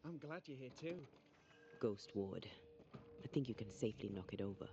I'm glad you're here too. Ghost Ward. I think you can safely knock it over.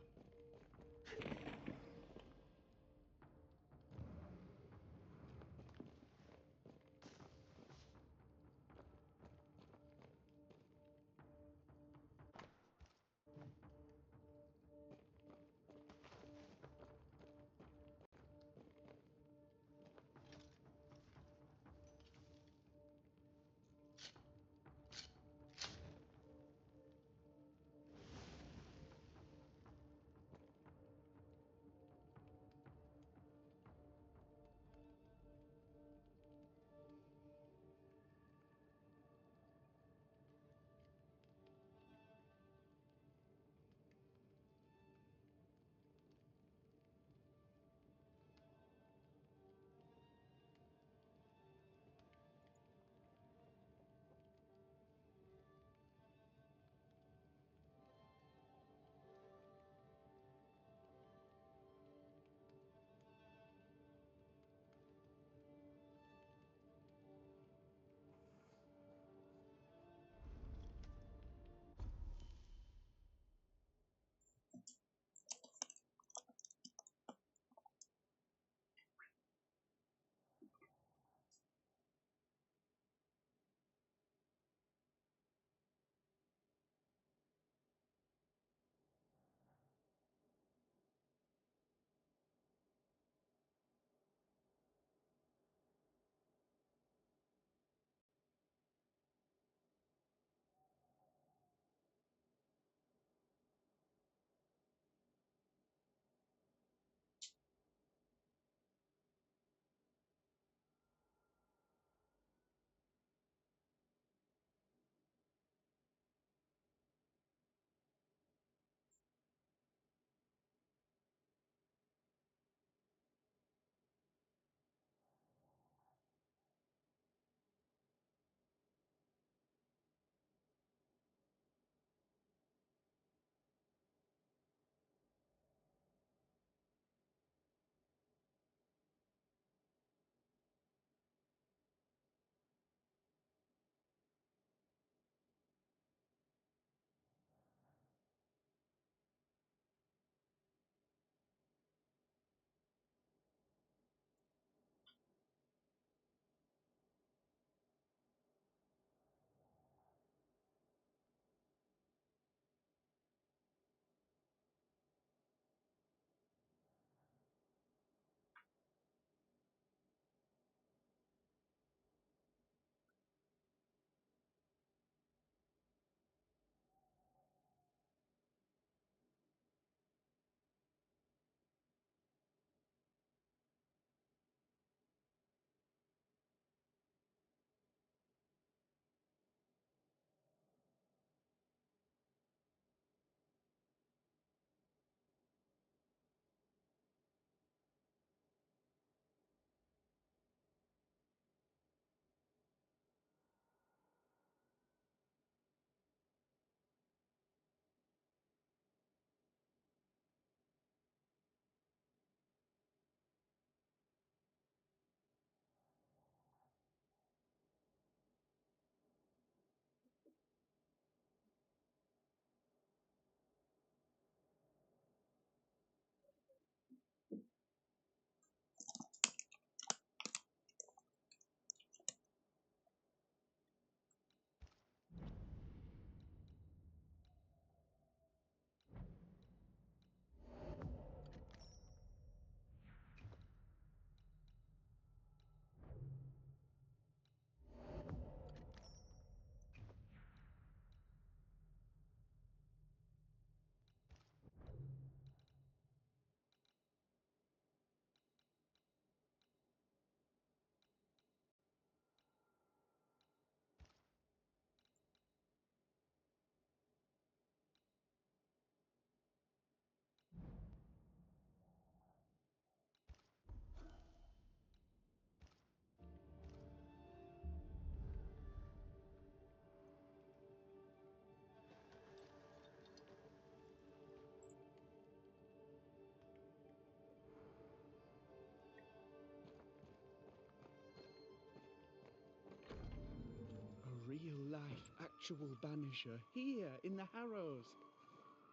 actual Banisher, here in the Harrows.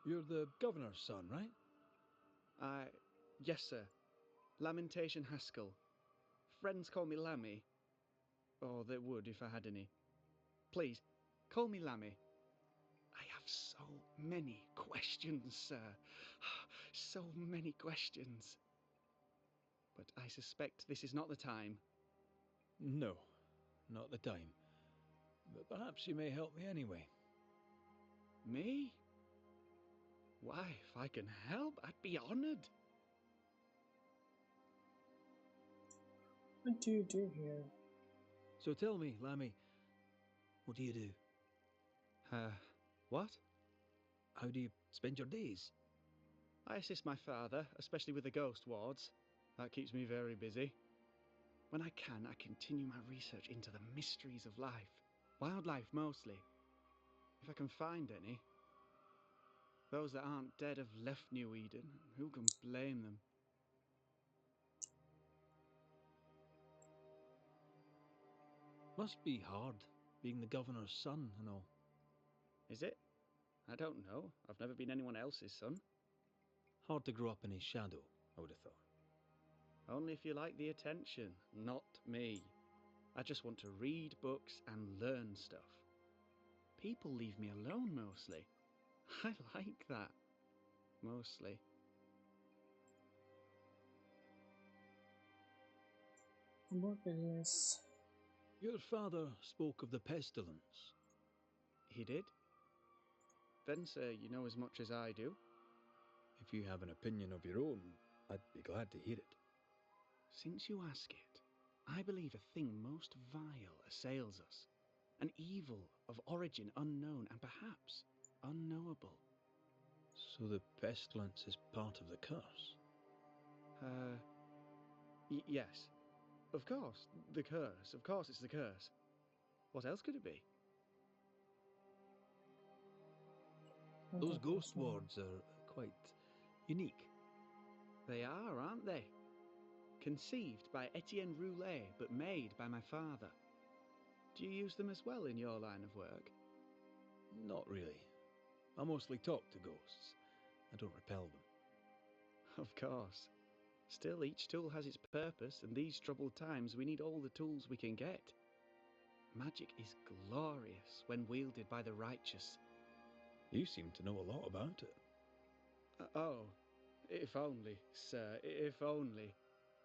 You're the governor's son, right? Yes, sir. Lamentation Haskell. Friends call me Lammy. Or they would if I had any. Please, call me Lammy. I have so many questions, sir. So many questions. But I suspect this is not the time. No, not the time. But perhaps you may help me anyway. Me? Why, if I can help, I'd be honored. What do you do here? So tell me, Lammy, what do you do? What? How do you spend your days? I assist my father, especially with the ghost wards. That keeps me very busy. When I can, I continue my research into the mysteries of life. Wildlife, mostly. If I can find any. Those that aren't dead have left New Eden. Who can blame them? Must be hard, being the governor's son and all. Is it? I don't know. I've never been anyone else's son. Hard to grow up in his shadow, I would have thought. Only if you like the attention, not me. I just want to read books and learn stuff. People leave me alone mostly. I like that. Mostly. What is... Your father spoke of the pestilence. He did? Then, sir, you know as much as I do. If you have an opinion of your own, I'd be glad to hear it. Since you ask it, I believe a thing most vile assails us. An evil of origin unknown and perhaps unknowable. So the pestilence is part of the curse? Yes. Of course, the curse. Of course it's the curse. What else could it be? Those ghost wards are quite unique. They are, aren't they? Conceived by Etienne Roulet, but made by my father. Do you use them as well in your line of work? Not really. I mostly talk to ghosts. I don't repel them. Of course. Still, each tool has its purpose, and these troubled times we need all the tools we can get. Magic is glorious when wielded by the righteous. You seem to know a lot about it. Oh, if only, sir, if only.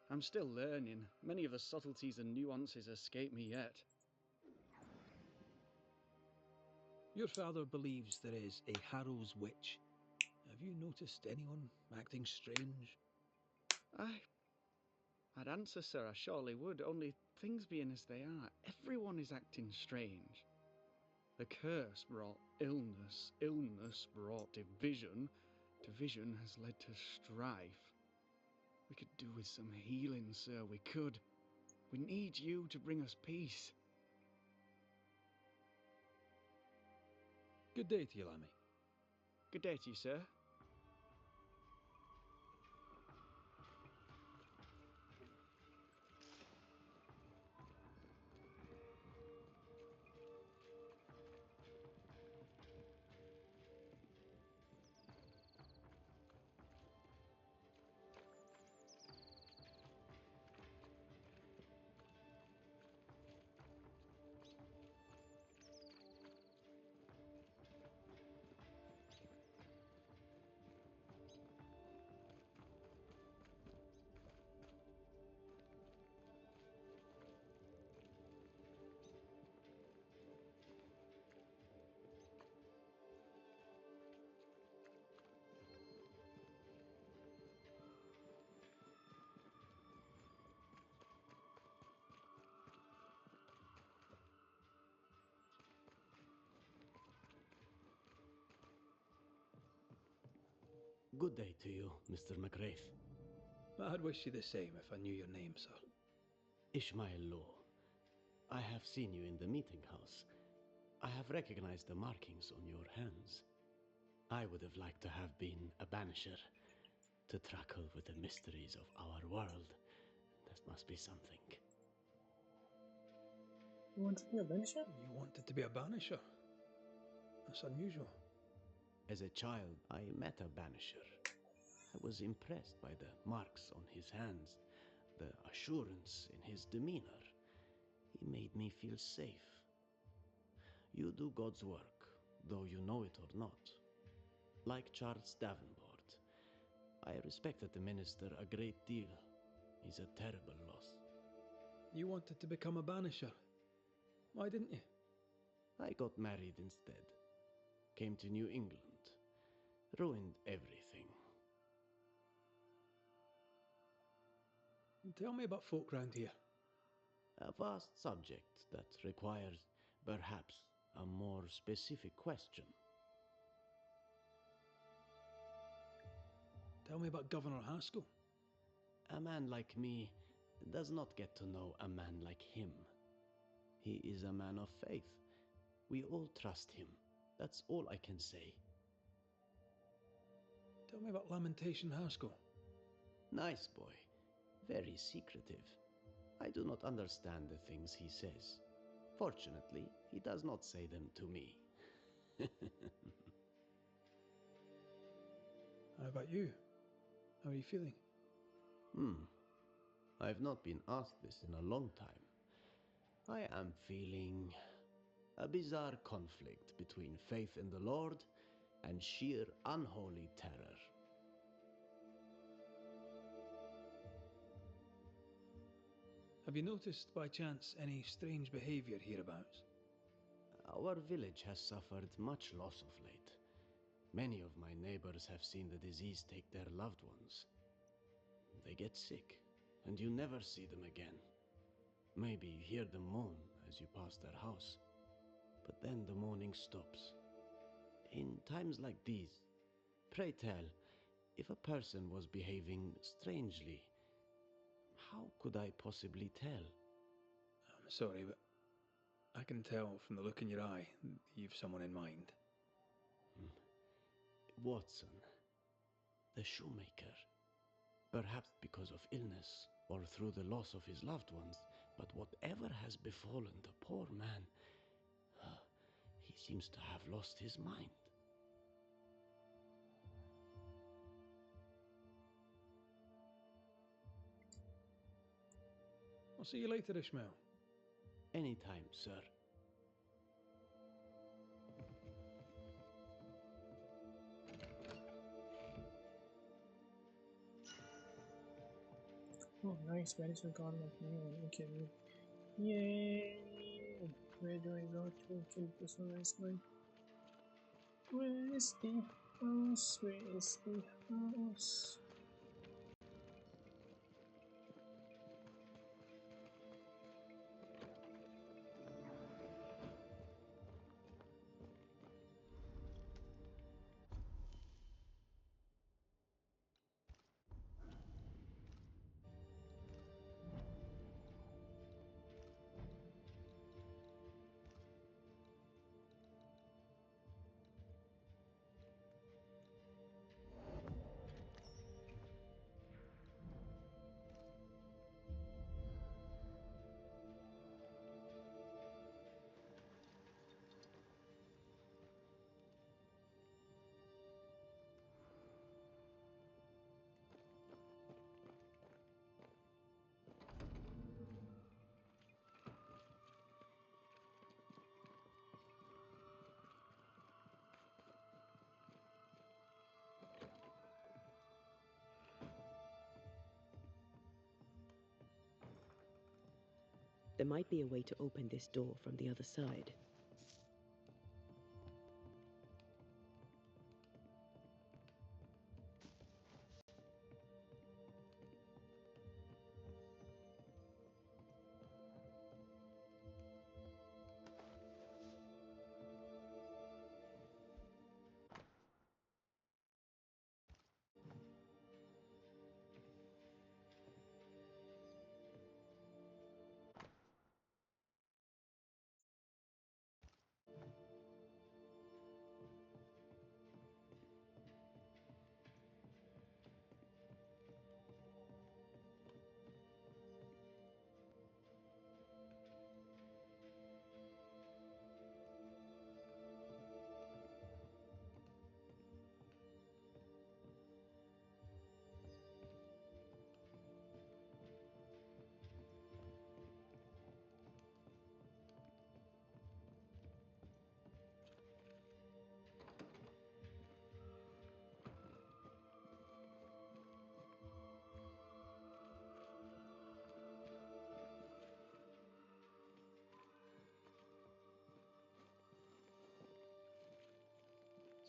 I'm still learning. Many of the subtleties and nuances escape me yet. Your father believes there is a Harrow's witch. Have you noticed anyone acting strange? I'd answer, sir, I surely would, only things being as they are, everyone is acting strange. The curse brought illness, illness brought division, division has led to strife. We could do with some healing, sir, we could. We need you to bring us peace. Good day to you, Lammy. Good day to you, sir. Good day to you, Mr. McRaith. I'd wish you the same if I knew your name, sir. Ishmael Law. I have seen you in the meeting house. I have recognized the markings on your hands. I would have liked to have been a banisher, to tackle with the mysteries of our world. That must be something. You want to be a banisher? You wanted to be a banisher? That's unusual. As a child, I met a banisher. I was impressed by the marks on his hands, the assurance in his demeanor. He made me feel safe. You do God's work, though you know it or not. Like Charles Davenport, I respected the minister a great deal. He's a terrible loss. You wanted to become a banisher. Why didn't you? I got married instead. Came to New England. Ruined everything. Tell me about folk round here. A vast subject that requires, perhaps, a more specific question. Tell me about Governor Haskell. A man like me does not get to know a man like him. He is a man of faith. We all trust him. That's all I can say. Tell me about Lamentation Haskell. Nice boy. Very secretive. I do not understand the things he says. Fortunately, he does not say them to me. How about you? How are you feeling? I've not been asked this in a long time. I am feeling a bizarre conflict between faith in the Lord and sheer unholy terror. Have you noticed by chance any strange behaviour hereabouts? Our village has suffered much loss of late. Many of my neighbors have seen the disease take their loved ones. They get sick, and you never see them again. Maybe you hear them moan as you pass their house, but then the moaning stops. In times like these, pray tell, if a person was behaving strangely, how could I possibly tell? I'm sorry, but I can tell from the look in your eye that you've someone in mind. Watson, the shoemaker. Perhaps because of illness or through the loss of his loved ones, but whatever has befallen the poor man, he seems to have lost his mind. I'll see you later, Ishmael. Anytime, sir. Oh, nice. Medicine gone like new one. Okay. Yay! Where do I go to kill this nice guy? Where is the house? Where is the house? There might be a way to open this door from the other side.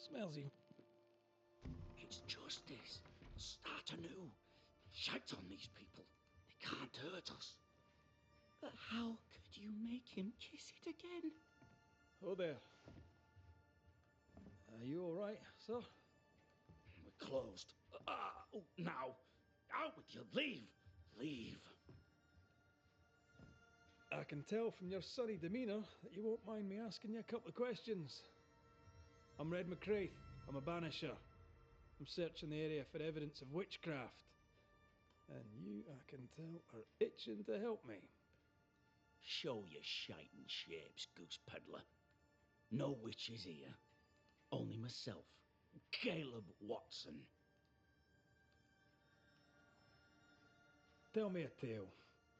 Smells you. It's justice. Start anew. Shite on these people. They can't hurt us. But how could you make him kiss it again? Oh there. Are you all right, sir? We're closed. Now. Out with you. Leave. Leave. I can tell from your sunny demeanour that you won't mind me asking you a couple of questions. I'm Red McCraith. I'm a banisher. I'm searching the area for evidence of witchcraft. And you, I can tell, are itching to help me. Show your shite and shapes, goose peddler. No witches here. Only myself, Caleb Watson. Tell me a tale.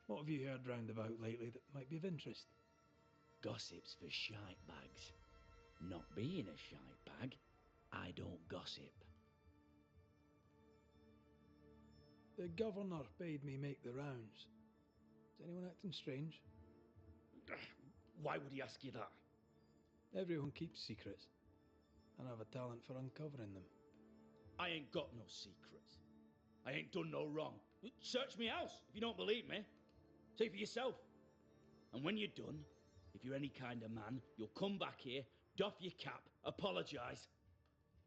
What have you heard round about lately that might be of interest? Gossip's for shite bags. Not being a shite bag, I don't gossip. The governor bade me make the rounds. Is anyone acting strange? Why would he ask you that? Everyone keeps secrets, and I have a talent for uncovering them. I ain't got no secrets. I ain't done no wrong. Search me house if you don't believe me. See for yourself. And when you're done, if you're any kind of man, you'll come back here, doff your cap, apologise,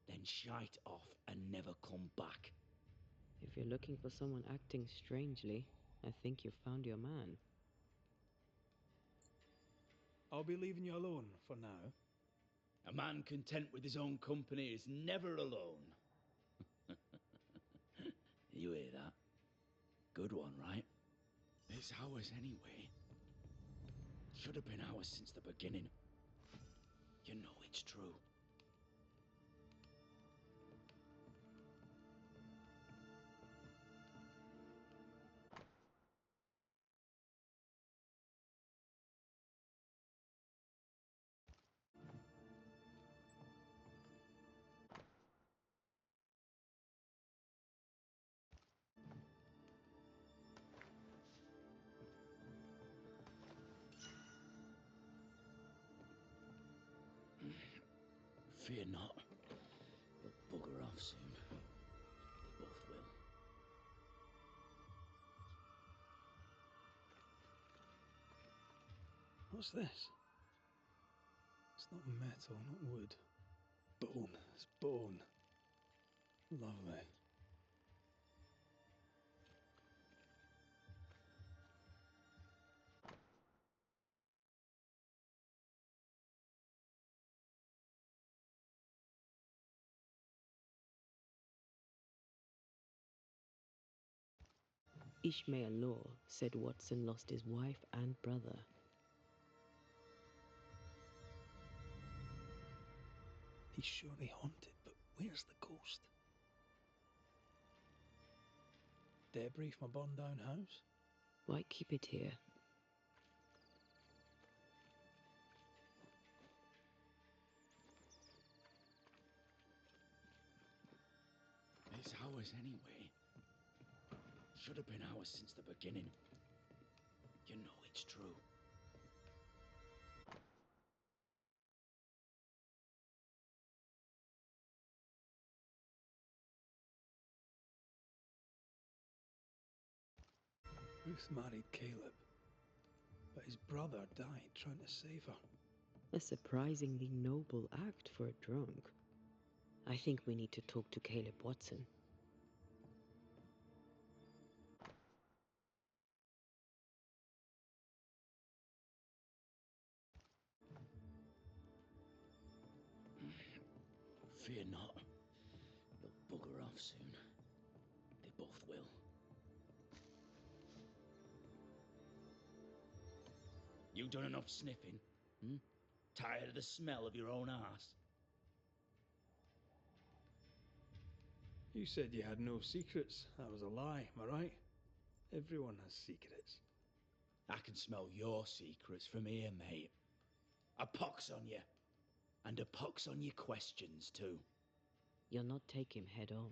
then shite off and never come back. If you're looking for someone acting strangely, I think you've found your man. I'll be leaving you alone for now. A man content with his own company is never alone. You hear that? Good one, right? It's ours anyway. Should have been ours since the beginning. You know it's true. Fear not. They'll bugger off soon. They both will. What's this? It's not metal, not wood. Bone. It's bone. Lovely. Ishmael Law said Watson lost his wife and brother. He's surely haunted, but where's the ghost? Debris from a burned-down house? Why keep it here? It's ours anyway. Should have been ours since the beginning. You know it's true. Ruth married Caleb, but his brother died trying to save her. A surprisingly noble act for a drunk. I think we need to talk to Caleb Watson. Fear not. They'll bugger off soon. They both will. You done enough sniffing? Tired of the smell of your own arse? You said you had no secrets. That was a lie, am I right? Everyone has secrets. I can smell your secrets from here, mate. A pox on you. And a pox on your questions, too. You'll not take him head on.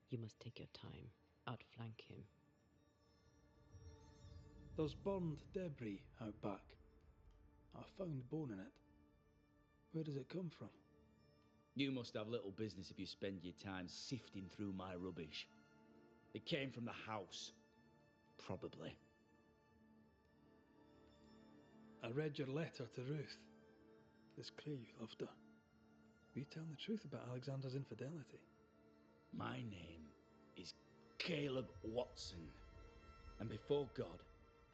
You must take your time. Outflank him. There's burned debris out back. I found bone in it. Where does it come from? You must have little business if you spend your time sifting through my rubbish. It came from the house. Probably. I read your letter to Ruth. It's clear you loved her. Were you telling the truth about Alexander's infidelity? My name is Caleb Watson. And before God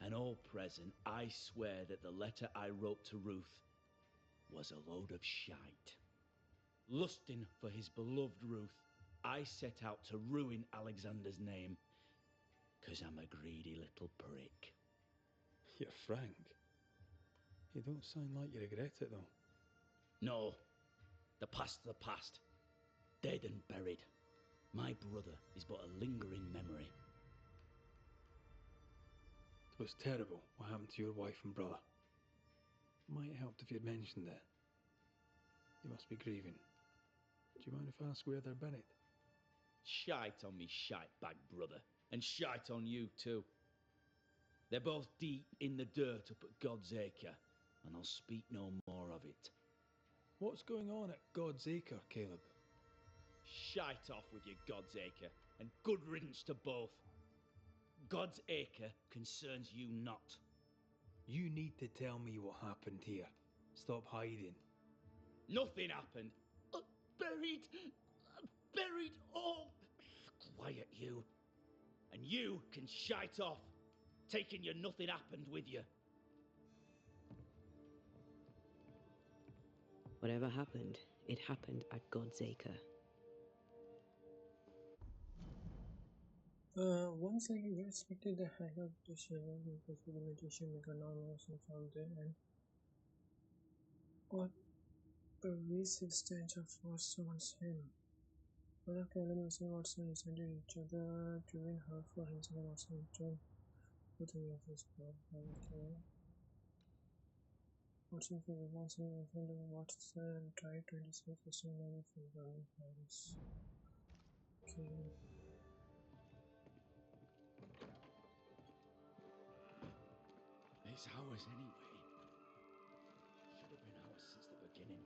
and all present, I swear that the letter I wrote to Ruth was a load of shite. Lusting for his beloved Ruth, I set out to ruin Alexander's name, 'cause I'm a greedy little prick. You're frank. You don't sound like you regret it, though. No, the past's the past. Dead and buried. My brother is but a lingering memory. It was terrible what happened to your wife and brother. Might have helped if you'd mentioned it. You must be grieving. Do you mind if I ask where they're buried? Shite on me shite bag brother, and shite on you too. They're both deep in the dirt up at God's Acre, and I'll speak no more of it. What's going on at God's Acre, Caleb? Shite off with your God's Acre, and good riddance to both. God's Acre concerns you not. You need to tell me what happened here. Stop hiding. Nothing happened. Buried. Buried. Oh, quiet you. And you can shite off, taking your nothing happened with you. Whatever happened, it happened at God's Acre. Once I respected the hang of this level because the meditation make anonymous and found there and what pervasive stench of force surrounds him. One of Caleb and Watson resented each other to win her for himself and Watson returned with the of his blood. Okay. Watson for the Watson and friend of Watson tried to dismiss the money from burning house. Okay. It's ours anyway. Should have been ours since the beginning.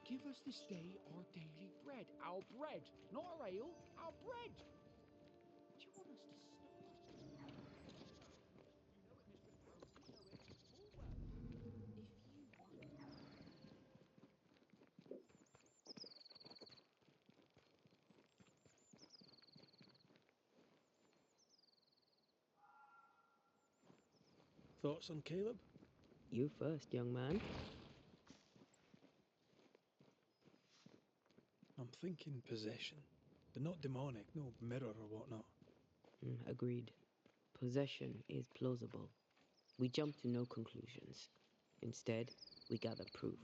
Give us this day our daily bread. Our bread, not our ale, our bread. Do you want us to stop? You know it, Mistress Rose, you know it full well. If you would. Thoughts on Caleb? You first, young man. I'm thinking possession. But not demonic, no mirror or whatnot. Agreed. Possession is plausible. We jump to no conclusions. Instead, we gather proof.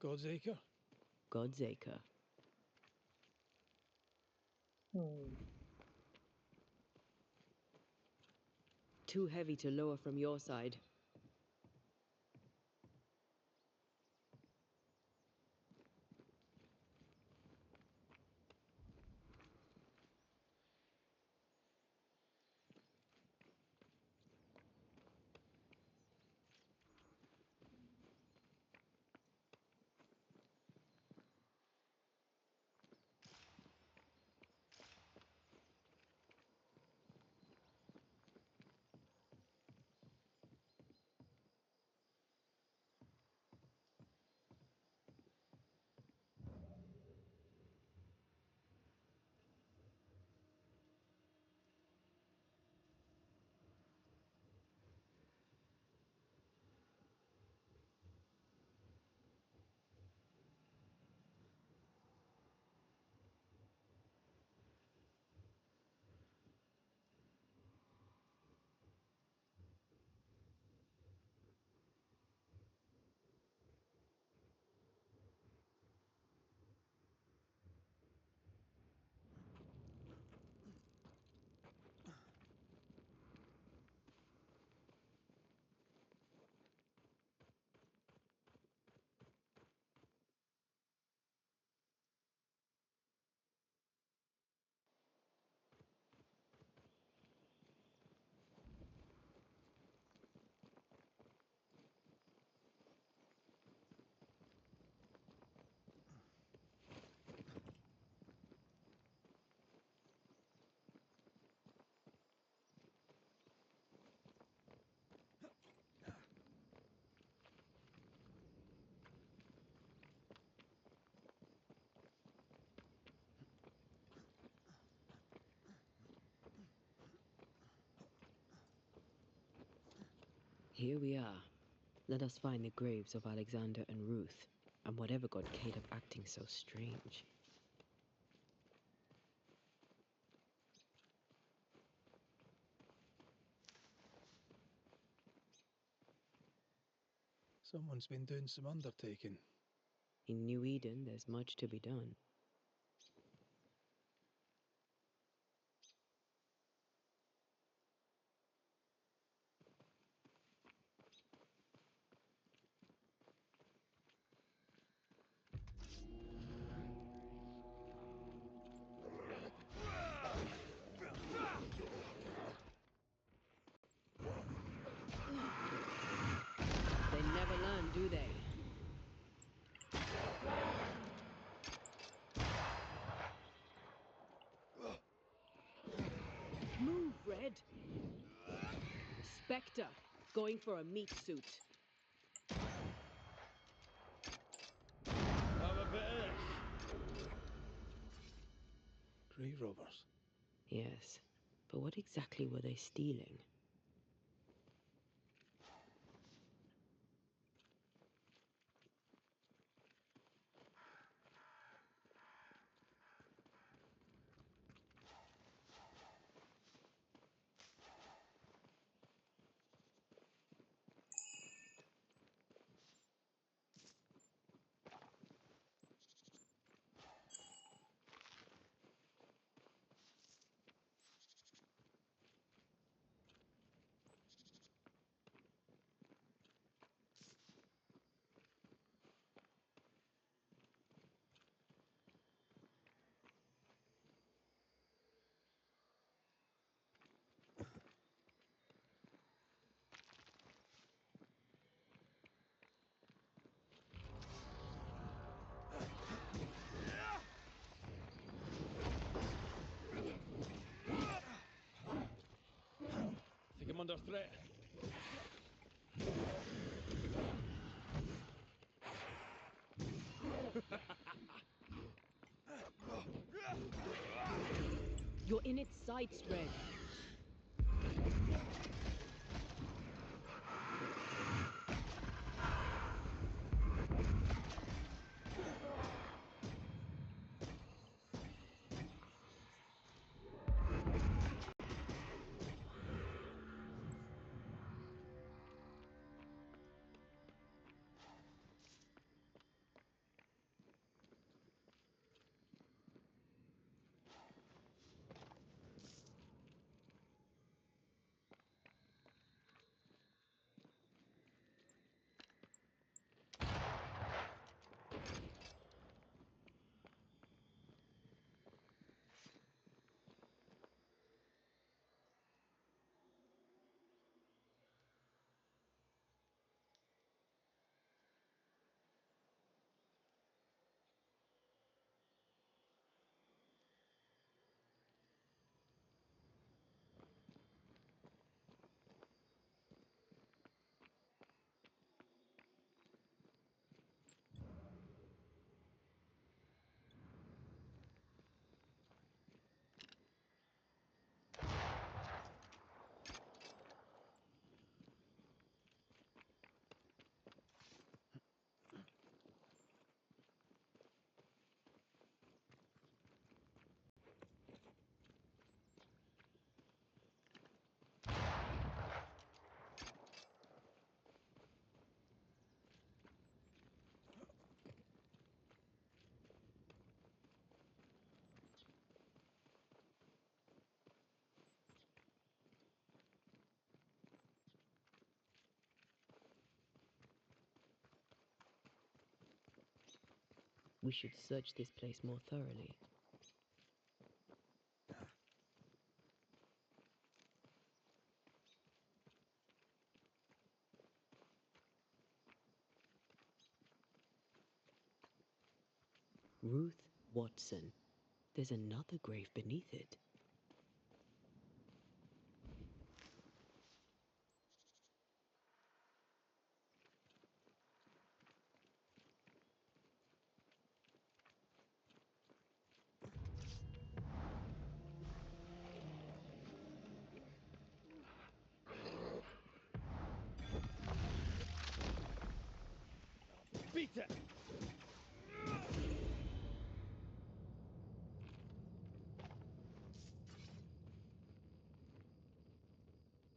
God's Acre? God's Acre. Too heavy to lower from your side. Here we are. Let us find the graves of Alexander and Ruth, and whatever got Caleb acting so strange. Someone's been doing some undertaking. In New Eden, there's much to be done. They never learn, do they? Move, Red! Spectre, going for a meat suit. Have a bit of this. Grey robbers. Yes, but what exactly were they stealing? I think I'm under threat. You're in its sights, Red. We should search this place more thoroughly. Ruth Watson. There's another grave beneath it.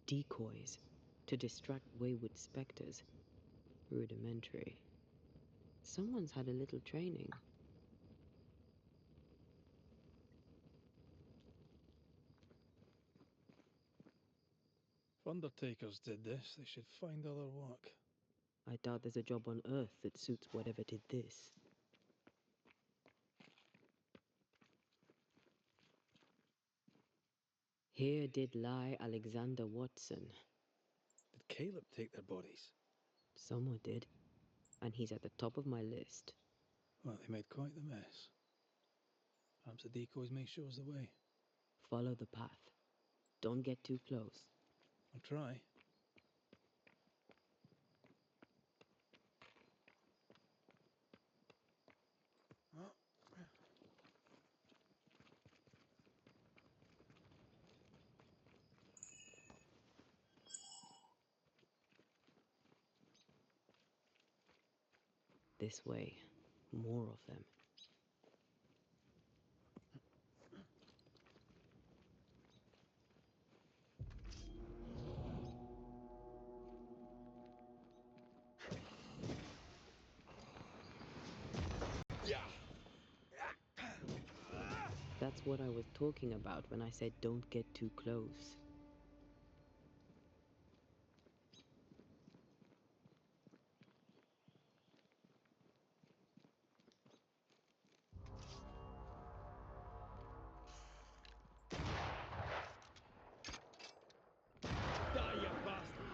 Decoys to distract wayward specters. Rudimentary. Someone's had a little training. If undertakers did this, they should find other work. I doubt there's a job on Earth that suits whatever did this. Here did lie Alexander Watson. Did Caleb take their bodies? Someone did, and he's at the top of my list. Well, they made quite the mess. Perhaps the decoys may show us the way. Follow the path. Don't get too close. I'll try. This way. More of them. That's what I was talking about when I said don't get too close. Die, you bastard!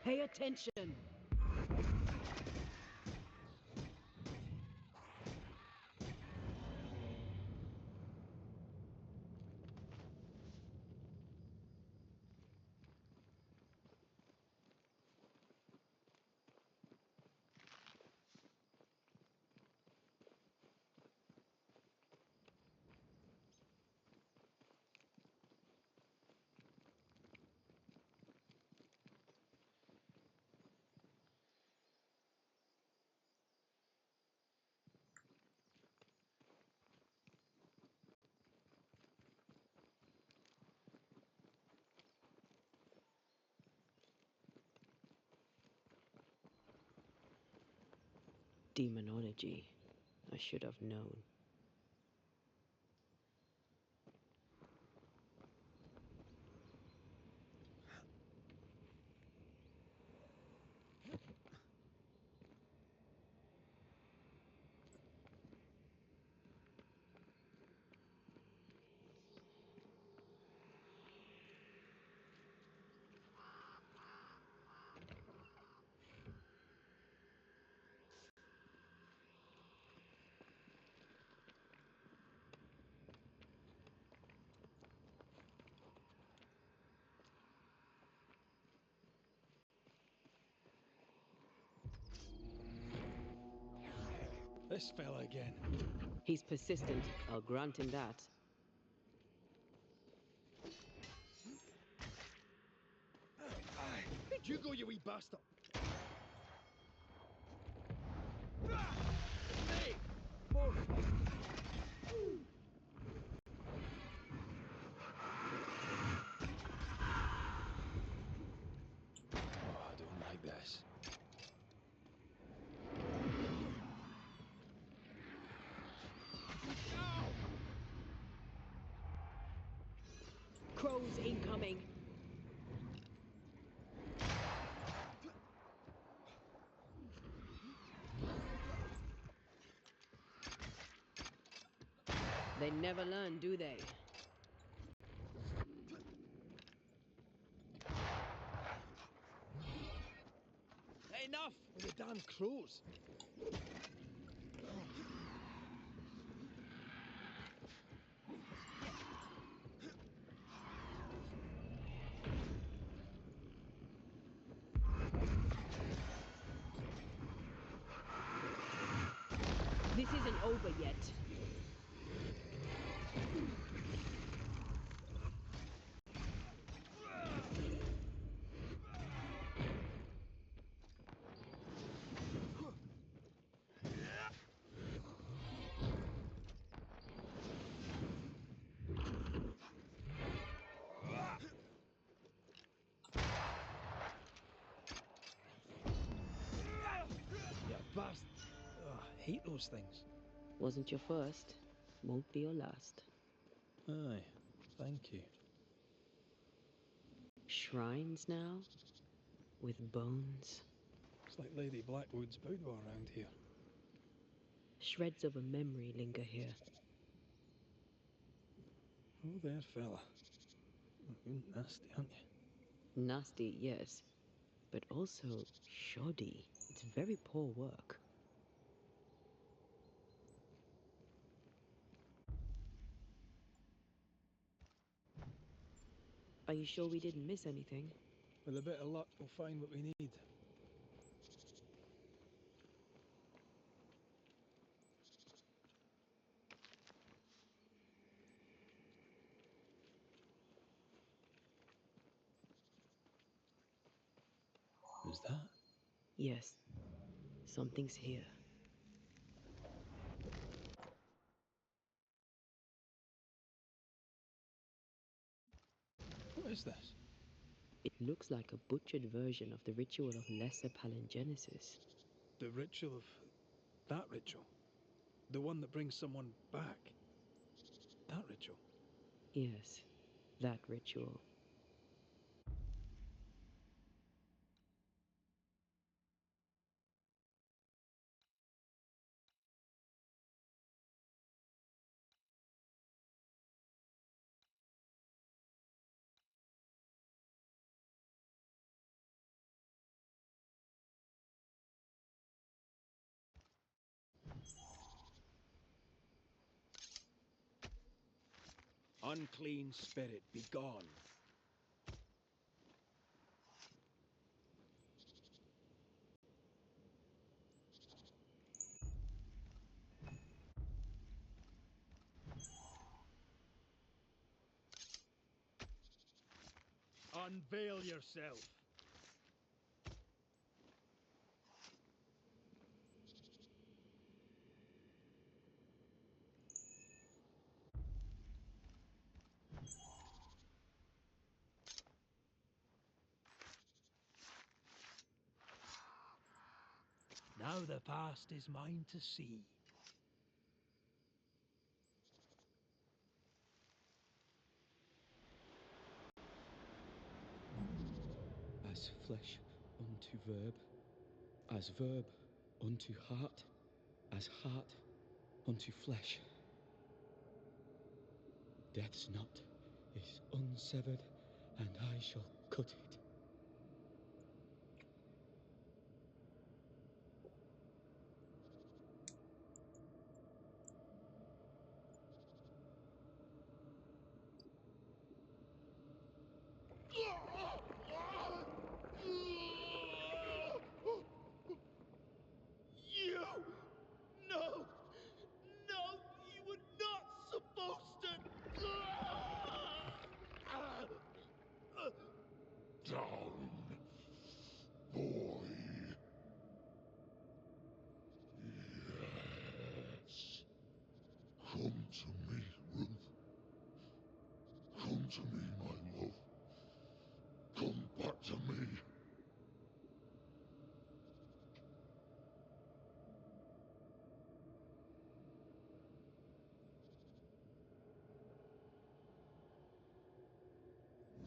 Pay attention! Demonology. I should have known. This fella again. He's persistent, I'll grant him that. Where'd you go, you wee bastard? Hey! More! Oh, I don't like this. Crows incoming. They never learn, do they? Enough with the damn crows. This isn't over yet. Yeah, bastard. Oh, I hate those things. Wasn't your first, won't be your last. Aye, thank you. Shrines now? With bones? It's like Lady Blackwood's boudoir around here. Shreds of a memory linger here. Oh, there, fella. You're nasty, aren't you? Nasty, yes, but also shoddy. It's very poor work. Are you sure we didn't miss anything? With a bit of luck, we'll find what we need. Who's that? Yes, something's here. What is this? It looks like a butchered version of the ritual of Lesser Palingenesis. The ritual of... that ritual? The one that brings someone back? That ritual? Yes, that ritual. Unclean spirit, be gone. Unveil yourself. Now the past is mine to see. As flesh unto verb, as verb unto heart, as heart unto flesh. Death's knot is unsevered, and I shall cut it. You! No! No! You were not supposed to! Down, boy. Yes. Come to me, Ruth. Come to me, my love. Come back to me.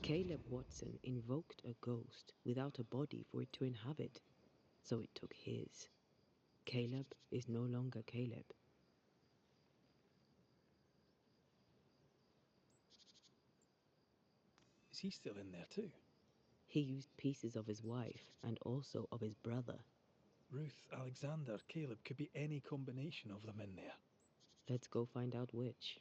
Caleb Watson invoked a ghost without a body for it to inhabit, so it took his. Caleb is no longer Caleb. Is he still in there too? He used pieces of his wife and also of his brother. Ruth, Alexander, Caleb, could be any combination of them in there. Let's go find out which.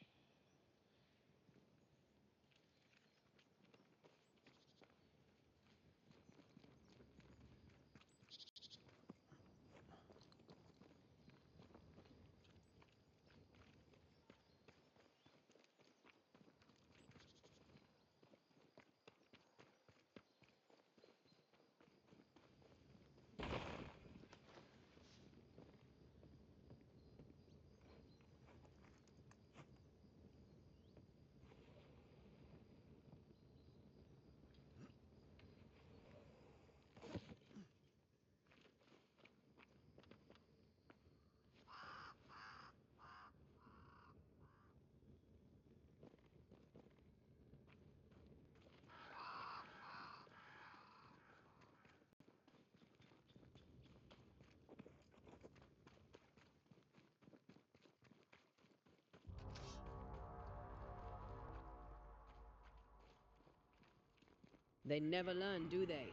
They never learn, do they?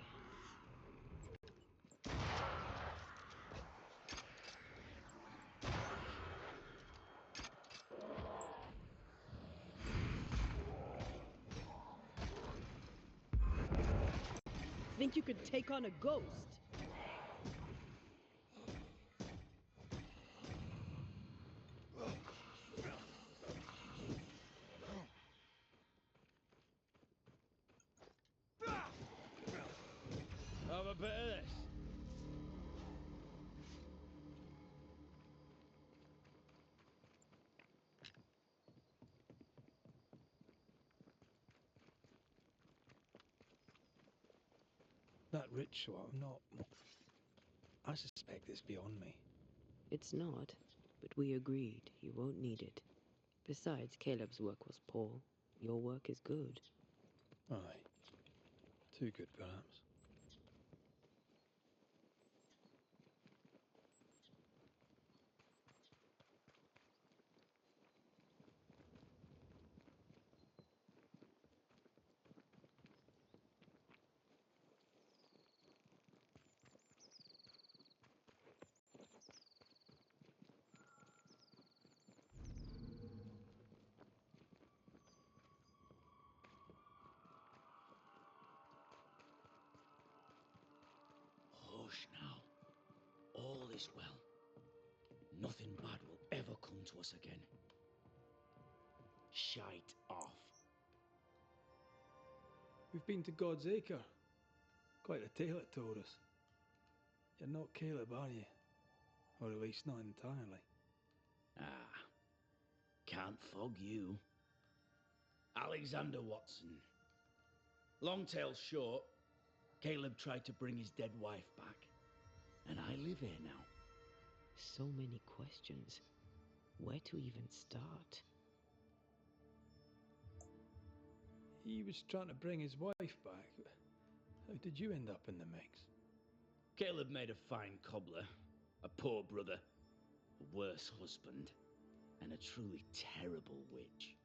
Think you could take on a ghost? Have a bit of this. That ritual, I suspect it's beyond me. It's not, but we agreed you won't need it. Besides, Caleb's work was poor. Your work is good. Aye. Too good, perhaps. Hush now. All is well. Nothing bad will ever come to us again. Shite off. We've been to God's Acre. Quite a tale it told us. You're not Caleb, are you? Or at least not entirely. Ah, can't fog you. Alexander Watson. Long tale short, Caleb tried to bring his dead wife back. And I live here now. So many questions. Where to even start? He was trying to bring his wife back. How did you end up in the mix? Caleb made a fine cobbler, a poor brother, a worse husband, and a truly terrible witch.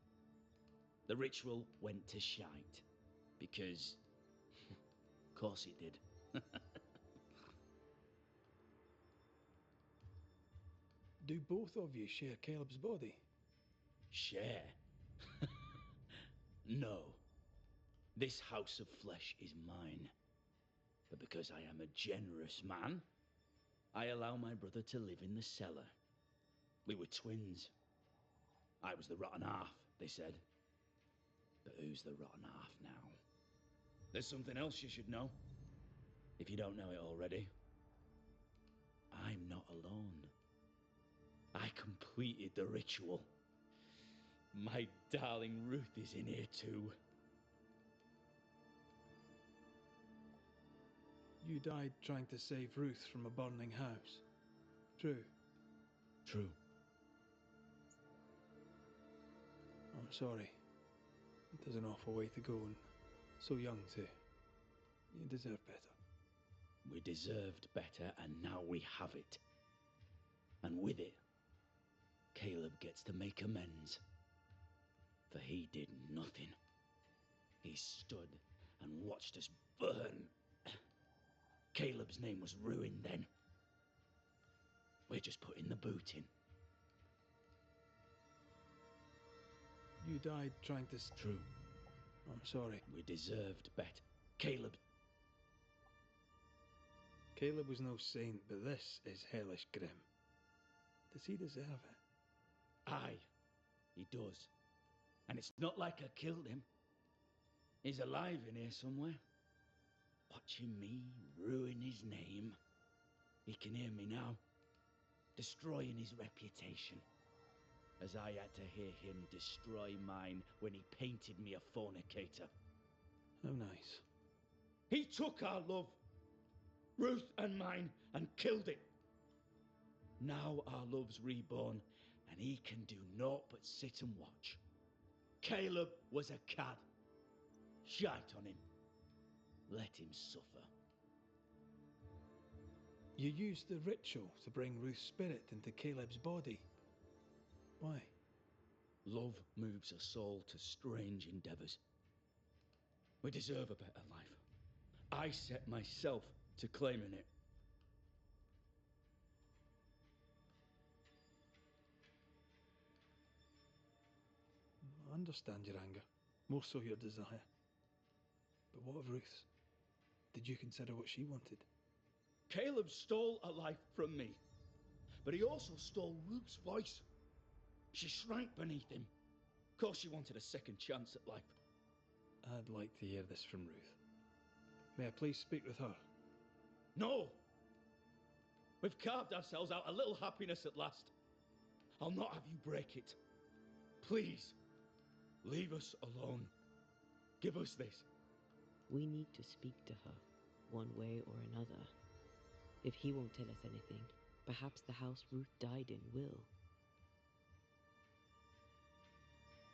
The ritual went to shite, because, of course it did. Do both of you share Caleb's body? Share? No. This house of flesh is mine. But because I am a generous man, I allow my brother to live in the cellar. We were twins. I was the rotten half, they said. But who's the rotten half now? There's something else you should know, if you don't know it already. I'm not alone. I completed the ritual. My darling Ruth is in here too. You died trying to save Ruth from a burning house. True. True. I'm sorry. There's an awful way to go, and So young, too. You deserve better. We deserved better, and now we have it. And with it, Caleb gets to make amends. For he did nothing. He stood and watched us burn. Caleb's name was ruined then. We're just putting the boot in. You died trying to... True. I'm sorry. We deserved better. Caleb was no saint, but this is hellish grim. Does he deserve it? Aye, he does. And it's not like I killed him. He's alive in here somewhere. Watching me ruin his name. He can hear me now. Destroying his reputation. As I had to hear him destroy mine when he painted me a fornicator. How nice. He took our love, Ruth and mine, and killed it. Now our love's reborn, and he can do naught but sit and watch. Caleb was a cad. Shite on him. Let him suffer. You used the ritual to bring Ruth's spirit into Caleb's body. Why? Love moves a soul to strange endeavors. We deserve a better life. I set myself to claiming it. I understand your anger, more so your desire. But what of Ruth's? Did you consider what she wanted? Caleb stole a life from me, but he also stole Ruth's voice. She shrank beneath him. Of course she wanted a second chance at life. I'd like to hear this from Ruth. May I please speak with her? No! We've carved ourselves out a little happiness at last. I'll not have you break it. Please, leave us alone. Give us this. We need to speak to her, one way or another. If he won't tell us anything, perhaps the house Ruth died in will.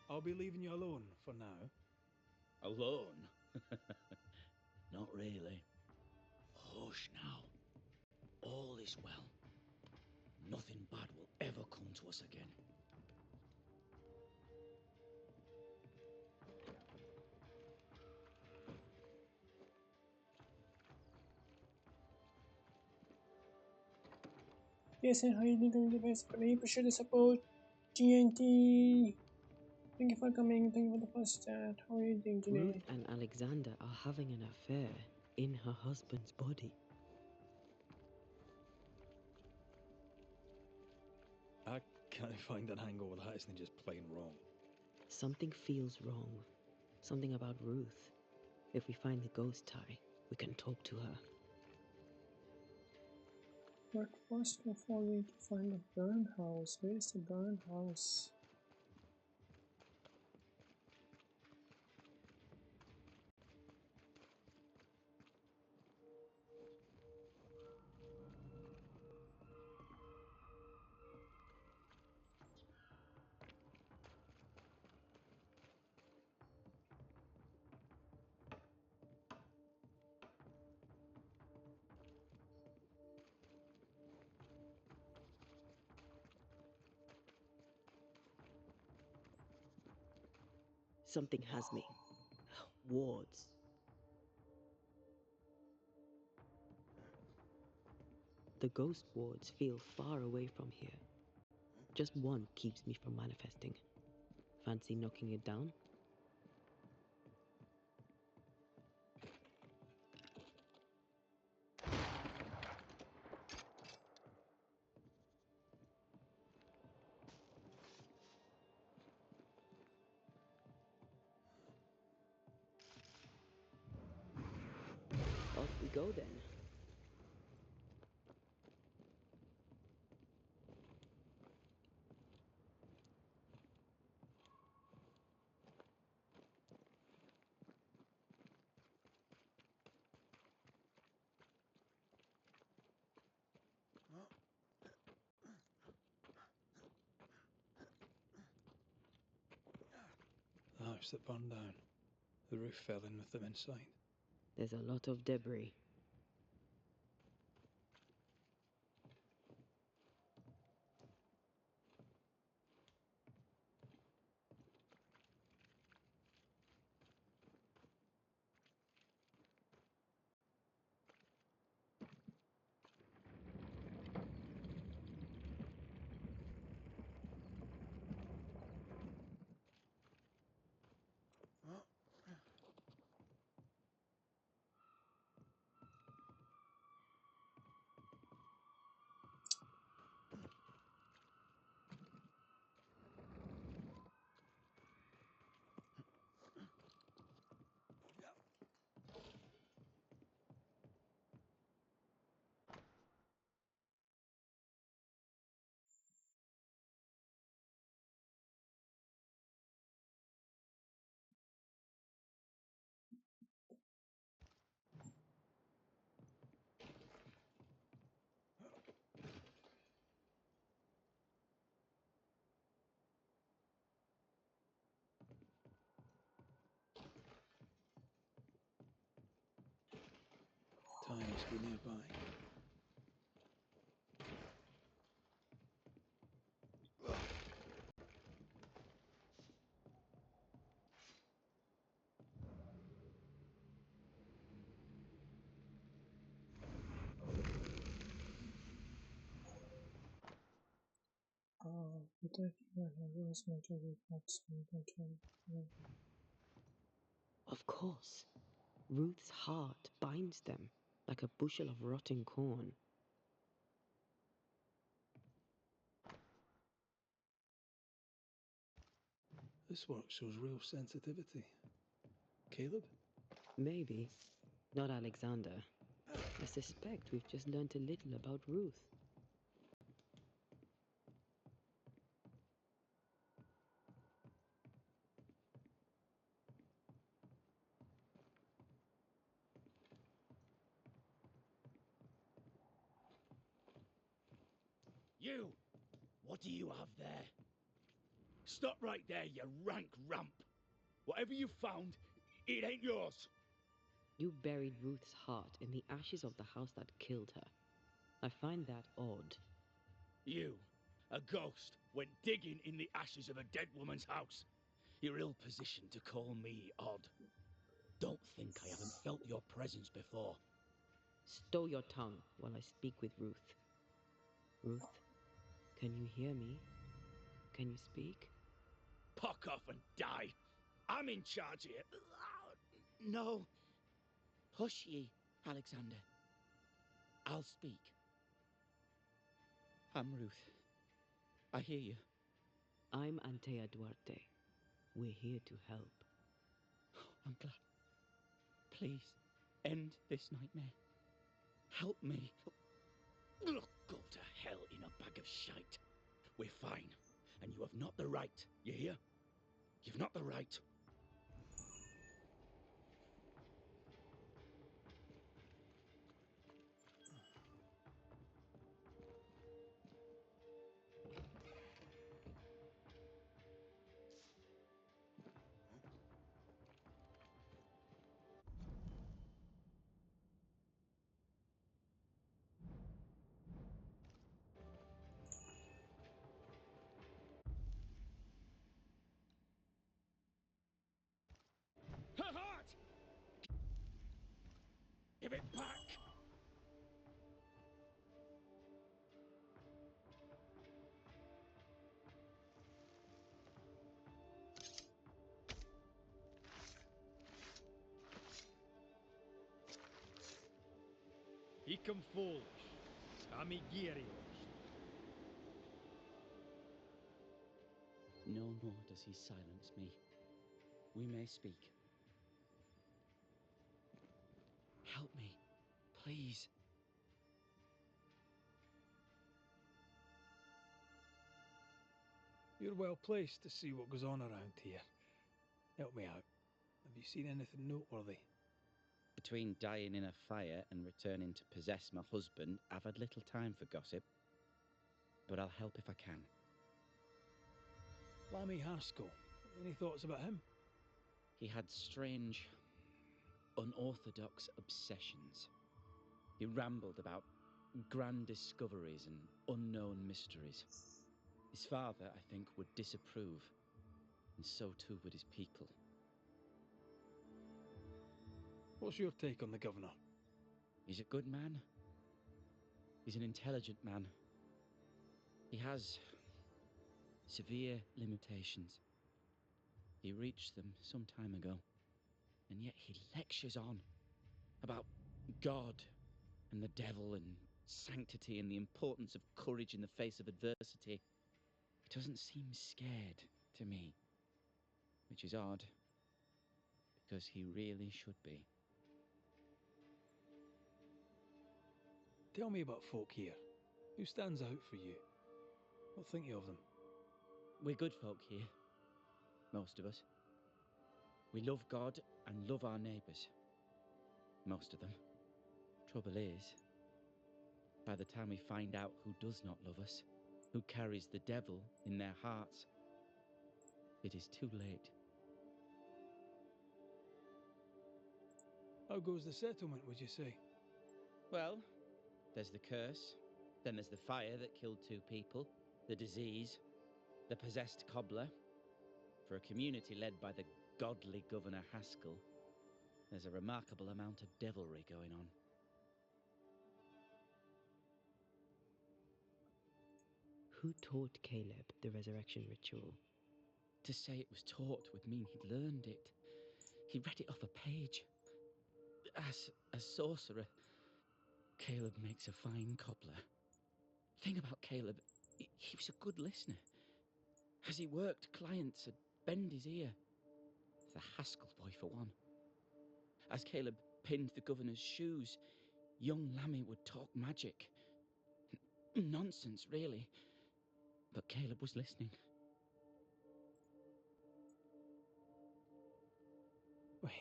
I'll be leaving you alone for now. Alone? Not really. Hush now. All is well. Nothing bad will ever come to us again. Yes, and how are you doing the best? But appreciate the support. TNT. Thank you for coming. Thank you for the first chat. How are you doing today? Ruth and Alexander are having an affair in her husband's body. I can't find an angle where that isn't just plain wrong. Something feels wrong. Something about Ruth. If we find the ghost tie, we can talk to her. But first of all, we need to find the burned house. Where is the burned house? Something has me. Wards. The ghost wards feel far away from here. Just one keeps me from manifesting. Fancy knocking it down? Off we go then. The house that burned down. The roof fell in with them inside. There's a lot of debris. Time must be nearby. Without you, I have lost my favorite parts. Of course. Ruth's heart binds them like a bushel of rotting corn. This work shows real sensitivity. Caleb? Maybe. Not Alexander. I suspect we've just learnt a little about Ruth. You! What do you have there? Stop right there, you rank ramp! Whatever you found, it ain't yours! You buried Ruth's heart in the ashes of the house that killed her. I find that odd. You, a ghost, went digging in the ashes of a dead woman's house. You're ill-positioned to call me odd. Don't think I haven't felt your presence before. Stow your tongue while I speak with Ruth. Ruth, can you hear me? Can you speak? Pock off and die! I'm in charge here. No. Hush ye, Alexander. I'll speak. I'm Ruth. I hear you. I'm Antea Duarte. We're here to help. I'm glad. Please, end this nightmare. Help me. Go to hell in a bag of shite. We're fine, and you have not the right, you hear? You've not the right. Her heart! Give it back! Become foolish. Amigirios. No more does he silence me. We may speak. Help me, please. You're well placed to see what goes on around here. Help me out. Have you seen anything noteworthy? Between dying in a fire and returning to possess my husband, I've had little time for gossip. But I'll help if I can. Lammy Haskell. Any thoughts about him? He had strange, unorthodox obsessions. He rambled about grand discoveries and unknown mysteries. His father, I think, would disapprove, and so too would his people. What's your take on the governor? He's a good man. He's an intelligent man. He has severe limitations. He reached them some time ago, and yet he lectures on about God and the devil and sanctity and the importance of courage in the face of adversity. He doesn't seem scared to me, which is odd, because he really should be. Tell me about folk here. Who stands out for you? What think you of them? We're good folk here, most of us. We love God and love our neighbours, most of them. Trouble is, by the time we find out who does not love us, who carries the devil in their hearts, it is too late. How goes the settlement, would you say? Well, there's the curse, then there's the fire that killed 2 people, the disease, the possessed cobbler. For a community led by the godly Governor Haskell, there's a remarkable amount of devilry going on. Who taught Caleb the resurrection ritual? To say it was taught would mean he'd learned it. He read it off a page. As a sorcerer, Caleb makes a fine cobbler. The thing about Caleb, he was a good listener. As he worked, clients would bend his ear. The Haskell boy, for one. As Caleb pinned the governor's shoes, young Lammy would talk magic. Nonsense, really. But Caleb was listening. Wait,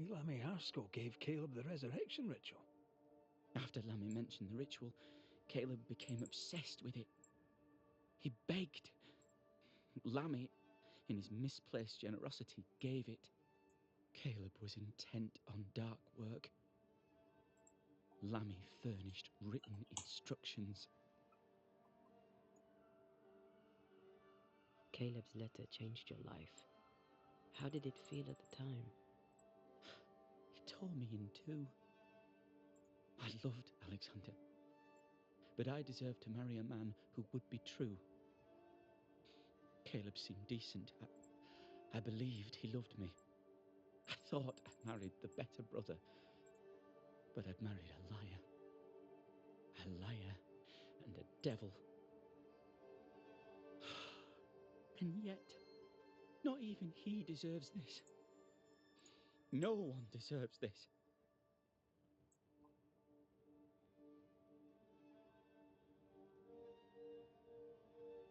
Lammy Haskell gave Caleb the resurrection ritual? After Lammy mentioned the ritual, Caleb became obsessed with it. He begged. Lammy, in his misplaced generosity, gave it. Caleb was intent on dark work. Lammy furnished written instructions. Caleb's letter changed your life. How did it feel at the time? It tore me in 2. I loved Alexander, but I deserved to marry a man who would be true. Caleb seemed decent. I believed he loved me. I thought I married the better brother, but I'd married a liar. A liar and a devil. And yet, not even he deserves this. No one deserves this.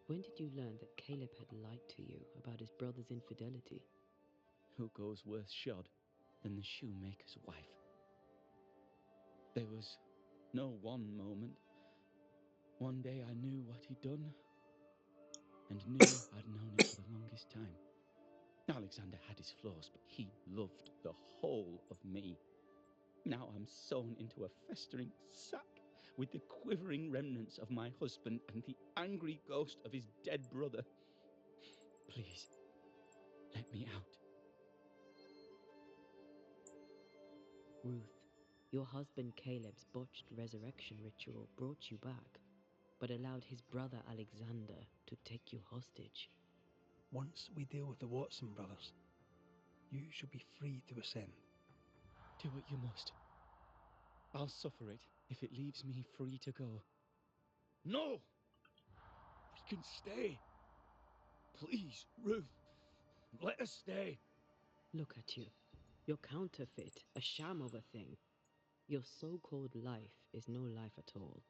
When did you learn that Caleb had lied to you about his brother's infidelity? Who goes worse shod than the shoemaker's wife? There was no one moment. One day I knew what he'd done, and knew I'd known it for the longest time. Alexander had his flaws, but he loved the whole of me. Now I'm sewn into a festering sack with the quivering remnants of my husband and the angry ghost of his dead brother. Please, let me out. Ruth, your husband Caleb's botched resurrection ritual brought you back, but allowed his brother Alexander to take you hostage. Once we deal with the Watson brothers, you shall be free to ascend. Do what you must. I'll suffer it if it leaves me free to go. No! We can stay. Please, Ruth, let us stay. Look at you. You're counterfeit, a sham of a thing. Your so-called life is no life at all.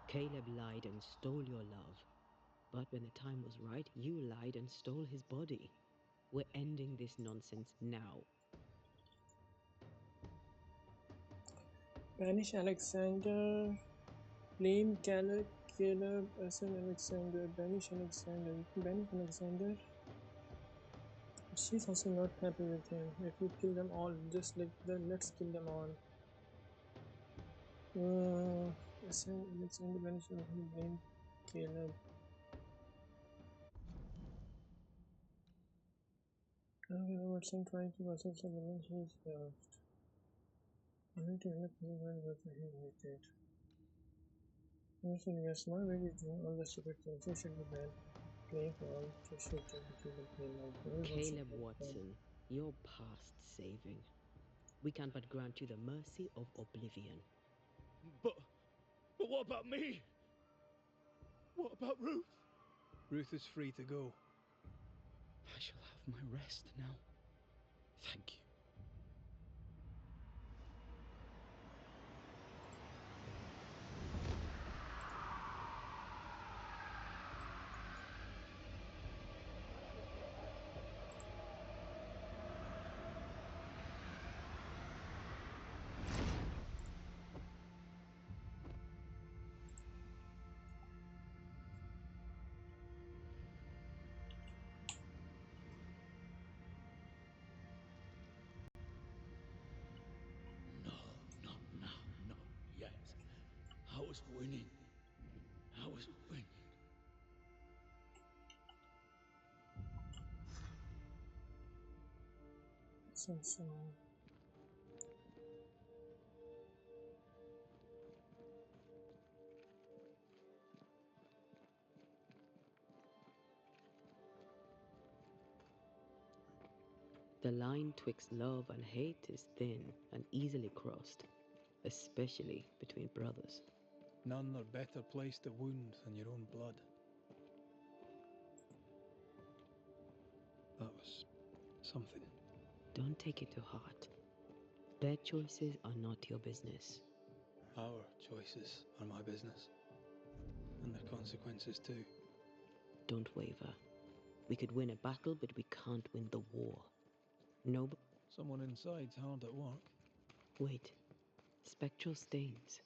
Caleb lied and stole your love. But when the time was right, you lied and stole his body. We're ending this nonsense now. Banish Alexander. Blame Caleb. Caleb. Ascend Alexander. Banish Alexander. You can banish Alexander. She's also not happy with him. If you kill them all, just like let's kill them all. Let's independence of who blame Caleb. I'm trying to process the event he's lost. I need to help him when he hated. Also, we are small way doing all the stupid things. You should be bad. Playing for all to shoot him to kill Caleb. Caleb Watson, you're past saving. We can but grant you the mercy of oblivion. But what about me? What about Ruth? Ruth is free to go. I shall have my rest now. Thank you. No, not now, not yet. I was winning. I was winning. So. The line twixt love and hate is thin and easily crossed, especially between brothers. None are better placed to wound than your own blood. That was something. Don't take it to heart. Their choices are not your business. Our choices are my business. And their consequences too. Don't waver. We could win a battle, but we can't win the war. No. Someone inside's hard at work. Wait. Spectral stains.